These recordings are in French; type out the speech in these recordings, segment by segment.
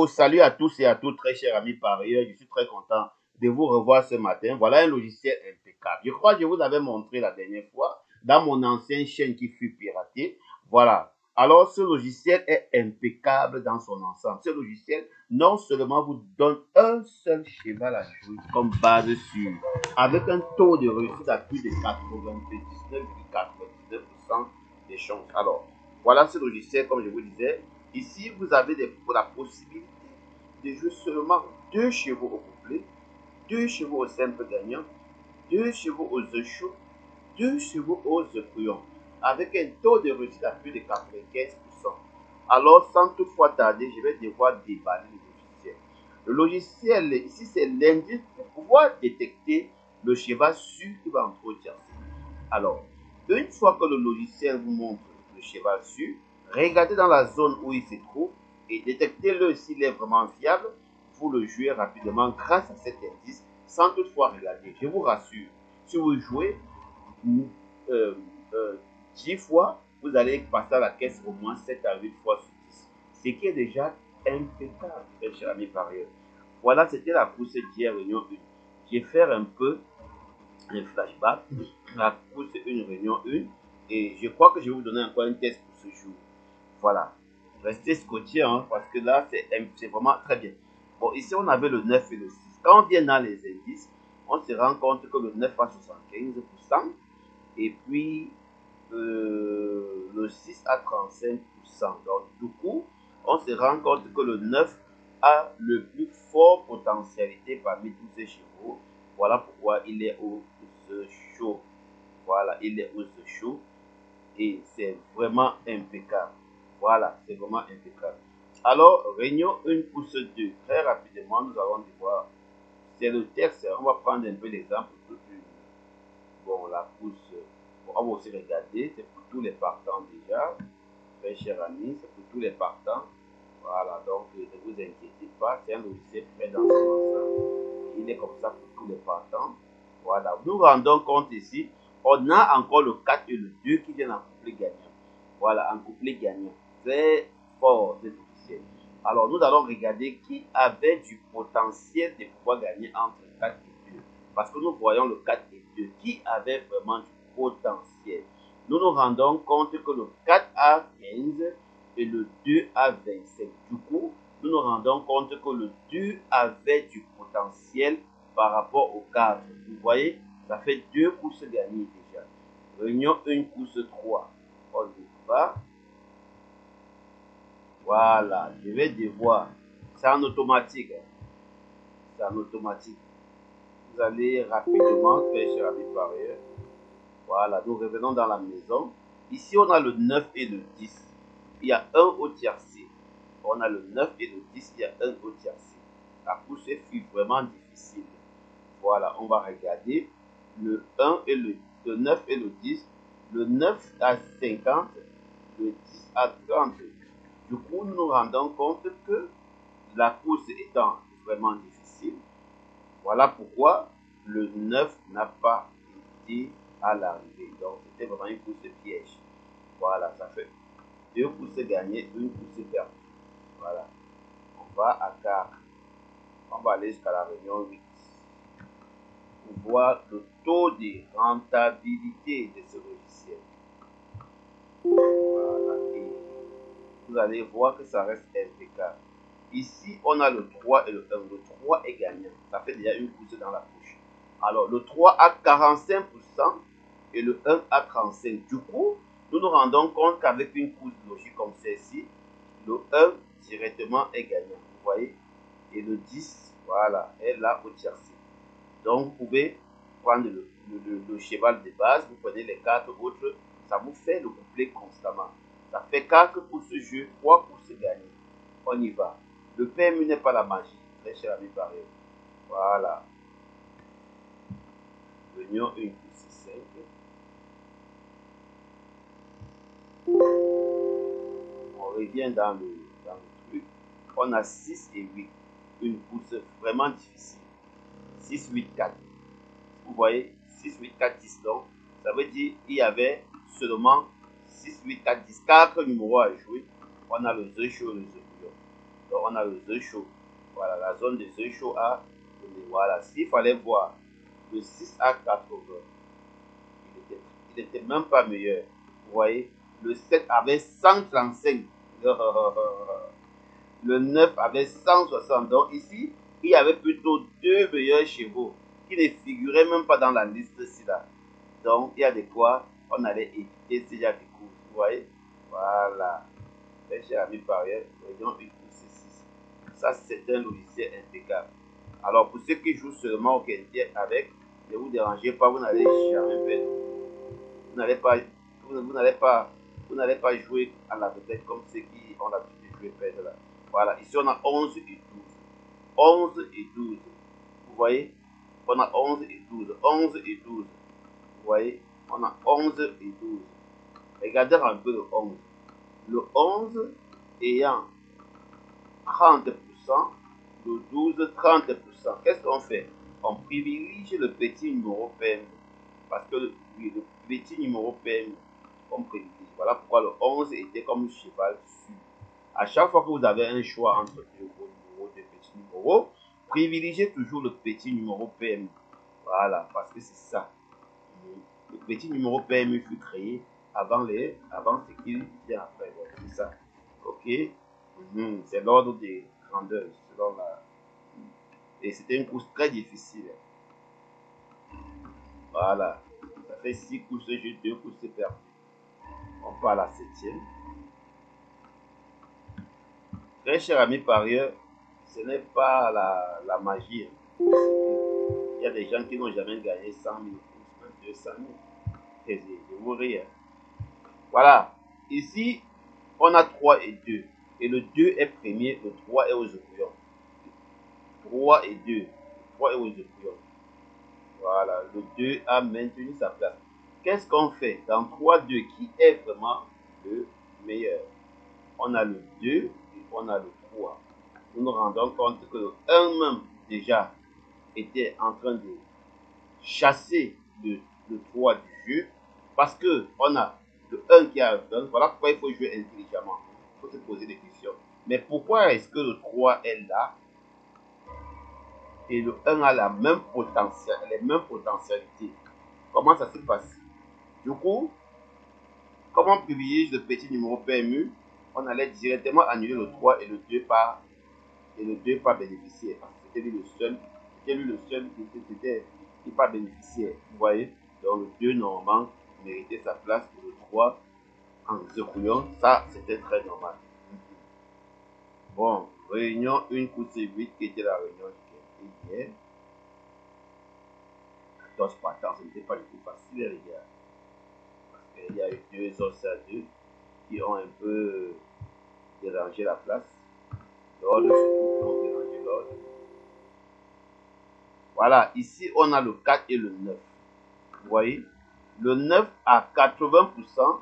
Hello, salut à tous et à toutes, très chers amis parieurs. Je suis très content de vous revoir ce matin. Voilà un logiciel impeccable. Je crois que je vous avais montré la dernière fois dans mon ancienne chaîne qui fut piratée. Voilà. Alors, ce logiciel est impeccable dans son ensemble. Ce logiciel, non seulement vous donne un seul cheval à jouer comme base sûre, avec un taux de réussite à plus de 99,99% des chances. Alors, voilà ce logiciel, comme je vous disais. Ici, vous avez la possibilité de jouer seulement 2 chevaux au couplet, 2 chevaux au simple gagnant, 2 chevaux aux œufs chauds, 2 chevaux aux œufs bouillons, avec un taux de réussite à plus de 95%. Alors, sans toutefois tarder, je vais devoir déballer le logiciel. Le logiciel, ici, c'est l'indice pour pouvoir détecter le cheval sûr qui va entrer au tiercé. Alors, une fois que le logiciel vous montre le cheval sûr, regardez dans la zone où il se trouve et détectez-le s'il est vraiment fiable. Vous le jouez rapidement grâce à cet indice sans toutefois regarder. Je vous rassure, si vous jouez 10 fois, vous allez passer à la caisse au moins 7 à 8 fois sur 10. Ce qui est déjà impeccable, mes chers amis parieurs. Voilà, c'était la course d'hier, réunion 1. Je vais faire un peu un flashback, la course 1, réunion 1. Et je crois que je vais vous donner encore un test pour ce jour. Voilà. Restez scotché, hein, parce que là, c'est vraiment très bien. Bon, ici, on avait le 9 et le 6. Quand on vient dans les indices, on se rend compte que le 9 a 75%, et puis le 6 a 35%. Donc, du coup, on se rend compte que le 9 a le plus fort potentialité parmi tous ces chevaux. Voilà pourquoi il est aux chauds. Voilà, il est aux chauds. Et c'est vraiment impeccable. Voilà, c'est vraiment impeccable. Alors, réunion 1 pouce 2. Très rapidement, nous allons devoir. C'est le texte. On va prendre un peu l'exemple. Bon, la pousse. Bon, on va aussi regarder. C'est pour tous les partants déjà. Très cher ami, c'est pour tous les partants. Voilà, donc ne vous inquiétez pas. C'est un logiciel prêt dans son ensemble. Il est comme ça pour tous les partants. Voilà, nous rendons compte ici. On a encore le 4 et le 2 qui viennent en couplet gagnant. Voilà, en couplet gagnant. Très fort, ce logiciel. Alors, nous allons regarder qui avait du potentiel de pouvoir gagner entre 4 et 2. Parce que nous voyons le 4 et 2. Qui avait vraiment du potentiel? Nous nous rendons compte que le 4 a 15 et le 2 a 27. Du coup, nous nous rendons compte que le 2 avait du potentiel par rapport au 4. Vous voyez, ça fait 2 courses gagnées déjà. Réunion 1 course 3. On y va. Voilà, je vais devoir. C'est en automatique. C'est en automatique. Vous allez rapidement, très cher ami parieur. Voilà, nous revenons dans la maison. Ici, on a le 9 et le 10. Il y a un au tiercé. On a le 9 et le 10, il y a un au tiercé. La course fut vraiment difficile. Voilà, on va regarder le 1 et le 9 et le 10. Le 9 à 50, le 10 à 30. Du coup, nous nous rendons compte que la course étant vraiment difficile, voilà pourquoi le 9 n'a pas été à l'arrivée. Donc, c'était vraiment une course piège. Voilà, ça fait 2 courses gagnées, une course perdue. Voilà. On va à 4. On va aller jusqu'à la réunion 8 pour voir le taux de rentabilité de ce logiciel. Voilà. Et vous allez voir que ça reste impeccable. Ici, on a le 3 et le 1. Le 3 est gagnant. Ça fait déjà une course dans la poche. Alors, le 3 a 45% et le 1 a 35%. Du coup, nous nous rendons compte qu'avec une course logique comme celle-ci, le 1 directement est gagnant. Vous voyez? Et le 10, voilà, est là au tiercé. Donc, vous pouvez prendre le cheval de base, vous prenez les 4 autres, ça vous fait le couplet constamment. Ça fait 4 pour ce jeu, 3 pour se gagner. On y va. Le PMU n'est pas la magie, très cher ami parieur. Voilà. Réunion 1 plus 5. On revient dans le truc. On a 6 et 8. Une course vraiment difficile. 6, 8, 4. Vous voyez, 6, 8, 4, 10. Donc, ça veut dire qu'il y avait seulement 6, 8, 4, 10. 4 numéros à jouer. On a le jeu chaud et le jeu bouillon. Donc on a le œuf chaud. Voilà, la zone des œufs chauds à donner. Voilà, s'il fallait voir le 6 à 80, il était même pas meilleur. Vous voyez, le 7 avait 135. Le 9 avait 160. Donc ici, il y avait plutôt deux meilleurs chevaux qui ne figuraient même pas dans la liste-ci là. Donc il y a de quoi on allait éviter ces genre de courses. Vous voyez, voilà. Très cher ami parieur, voyons une course 6. Ça, c'est un logiciel impeccable. Alors, pour ceux qui jouent seulement au quintet avec, ne vous dérangez pas, vous n'allez jamais perdre. Vous n'allez pas, vous n'allez pas jouer à la vedette comme ceux qui ont l'habitude de jouer perdre là. Voilà, ici on a 11 et 12. 11 et 12. Vous voyez, on a 11 et 12. 11 et 12. Vous voyez, on a 11 et 12. Regardez un peu le 11. Le 11 ayant 30%, le 12, 30%. Qu'est-ce qu'on fait? On privilégie le petit numéro PMU. Parce que le petit numéro PMU, on privilégie. Voilà pourquoi le 11 était comme cheval sûr. À chaque fois que vous avez un choix entre deux gros numéros, deux petits numéros, privilégiez toujours le petit numéro PMU. Voilà, parce que c'est ça. Le petit numéro PMU fut créé avant ce qu'il vient après. Ouais, c'est ça. Ok. C'est l'ordre des grandeurs, selon la. Et c'était une course très difficile. Voilà. Ça fait 6 courses de jeu, 2 courses perdues. On part à la 7e. Très cher ami parieur, ce n'est pas la magie. Il y a des gens qui n'ont jamais gagné 100 000 courses, même 200 000. Je vous rire. Voilà. Ici, on a 3 et 2. Et le 2 est premier, le 3 est aux couillons. 3 et 2. 3 est aux couillons. Voilà, le 2 a maintenu sa place. Qu'est-ce qu'on fait dans 3-2 qui est vraiment le meilleur? On a le 2 et on a le 3. Nous nous rendons compte que le 1 même déjà était en train de chasser le 3 du jeu parce que on a le 1 qui a un 1. Voilà pourquoi il faut jouer intelligemment. Il faut se poser des questions. Mais pourquoi est-ce que le 3 est là et le 1 a la même potentiel, les mêmes potentialités? Comment ça se passe? Du coup, comme on privilégie le petit numéro PMU, on allait directement annuler le 3 et le 2 par bénéficiaire. C'était lui le seul qui pas bénéficiaire. Vous voyez? Donc le 2 normalement méritait sa place et le 3 en secouillant, ça c'était très normal. Bon, réunion 1 course 8 qui était la réunion du hier. 14 partants, ce n'était pas du tout facile les gars. Parce qu'il y a eu 2 os à 2 qui ont un peu dérangé la place. L'ordre, surtout, qui ont dérangé l'ordre. Voilà, ici, on a le 4 et le 9. Vous voyez, le 9 à 80%,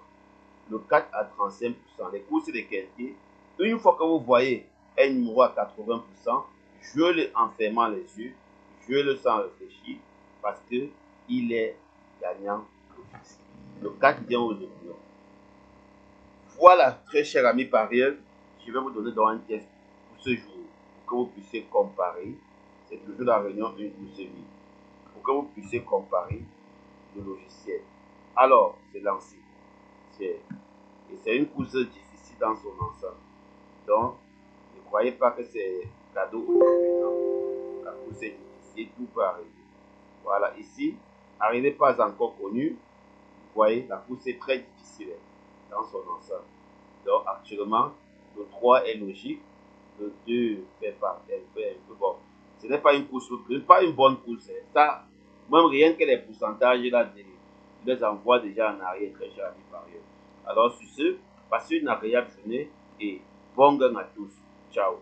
le 4 à 35%. Les courses et les quintés, une fois que vous voyez un numéro à 80%, jouez-le en fermant les yeux, jouez-le sans réfléchir, parce qu'il est gagnant d'office. Le 4 vient aux opinions. Voilà, très cher ami parieur, je vais vous donner donc un test pour ce jour, pour que vous puissiez comparer. C'est toujours la réunion 1 pour ce vie. Pour que vous puissiez comparer le logiciel. Alors, c'est lancé. Et c'est une course difficile dans son ensemble. Donc, ne croyez pas que c'est cadeau aujourd'hui. Non. La course est difficile, tout peut arriver. Voilà, ici, arrivez pas encore connu. Vous voyez, la course est très difficile dans son ensemble. Donc actuellement, le 3 est logique, le 2 fait un peu bon. Ce n'est pas une course, pas une bonne course. Ça, même rien que les pourcentages là, je les envoie déjà en arrière, très cher ami parieur. Alors sur ce, passez une agréable journée et bon gain à tous. Ciao.